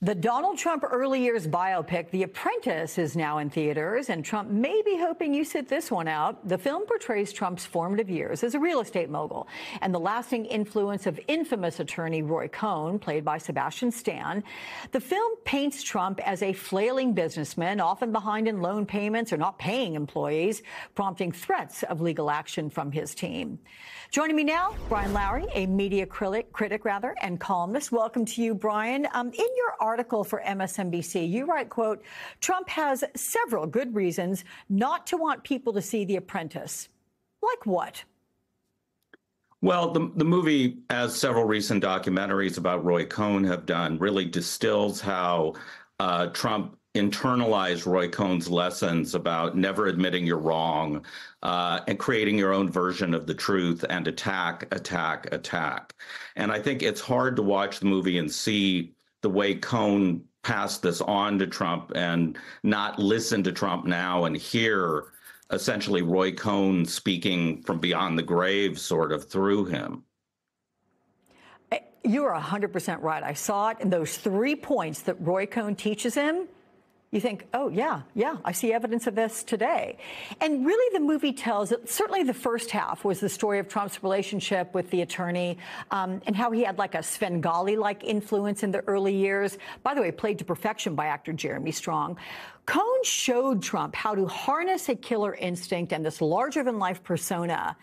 The Donald Trump early years biopic, The Apprentice, is now in theaters, and Trump may be hoping you sit this one out. The film portrays Trump's formative years as a real estate mogul and the lasting influence of infamous attorney Roy Cohn, played by Sebastian Stan. The film paints Trump as a flailing businessman, often behind in loan payments or not paying employees, prompting threats of legal action from his team. Joining me now, Brian Lowry, a media critic and columnist. Welcome to you, Brian. In your article for MSNBC, you write, quote, Trump has several good reasons not to want people to see The Apprentice. Like what? Well, the movie, as several recent documentaries about Roy Cohn have done, really distills how Trump internalized Roy Cohn's lessons about never admitting you're wrong and creating your own version of the truth and attack. And I think it's hard to watch the movie and see the way Cohn passed this on to Trump and not listen to Trump now and hear essentially Roy Cohn speaking from beyond the grave sort of through him. You are 100% right. I saw it in those 3 points that Roy Cohn teaches him. You think, oh, yeah, I see evidence of this today. And really, the movie tells it. Certainly the first half was the story of Trump's relationship with the attorney and how he had like a Svengali-like influence in the early years. By the way, played to perfection by actor Jeremy Strong. Cohn showed Trump how to harness a killer instinct and this larger-than-life persona.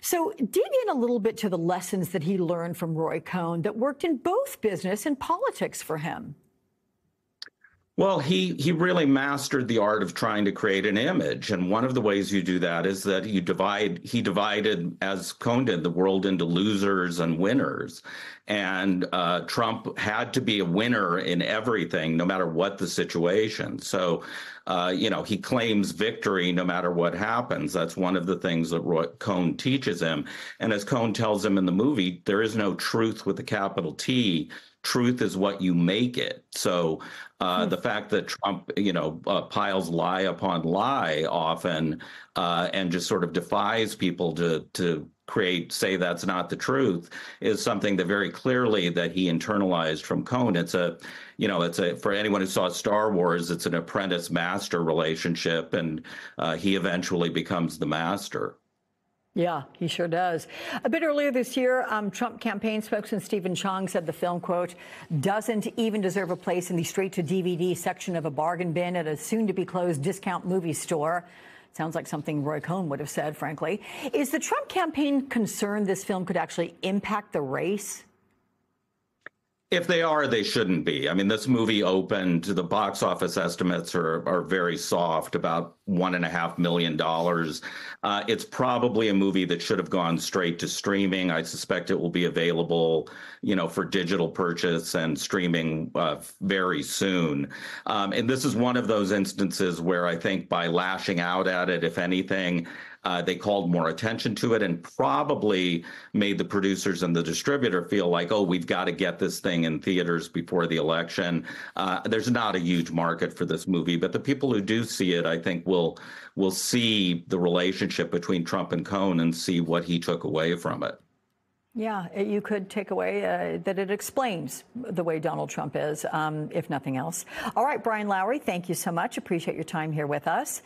So dig in a little bit to the lessons that he learned from Roy Cohn that worked in both business and politics for him. Well, he really mastered the art of trying to create an image. And one of the ways you do that is that he divided, as Cohn did, the world into losers and winners. And Trump had to be a winner in everything, no matter what the situation. So, he claims victory no matter what happens. That's one of the things that Cohn teaches him. And as Cohn tells him in the movie, there is no truth with a capital T. Truth is what you make it. So the fact that Trump, piles lie upon lie often and just sort of defies people to say that's not the truth is something that very clearly that he internalized from Cohn. It's for anyone who saw Star Wars, it's an apprentice master relationship, and he eventually becomes the master. Yeah, he sure does. A bit earlier this year, Trump campaign spokesman Stephen Chang said the film, quote, doesn't even deserve a place in the straight-to-DVD section of a bargain bin at a soon-to-be-closed discount movie store. Sounds like something Roy Cohn would have said, frankly. Is the Trump campaign concerned this film could actually impact the race? If they are, they shouldn't be. I mean, this movie opened, the box office estimates are very soft, about $1.5 million. It's probably a movie that should have gone straight to streaming. I suspect it will be available, for digital purchase and streaming very soon. And this is one of those instances where I think by lashing out at it, if anything, they called more attention to it and probably made the producers and the distributor feel like, oh, we've got to get this thing in theaters before the election. There's not a huge market for this movie, but the people who do see it, I think, will see the relationship between Trump and Cohn and see what he took away from it. Yeah, you could take away that it explains the way Donald Trump is, if nothing else. All right, Brian Lowry, thank you so much. Appreciate your time here with us.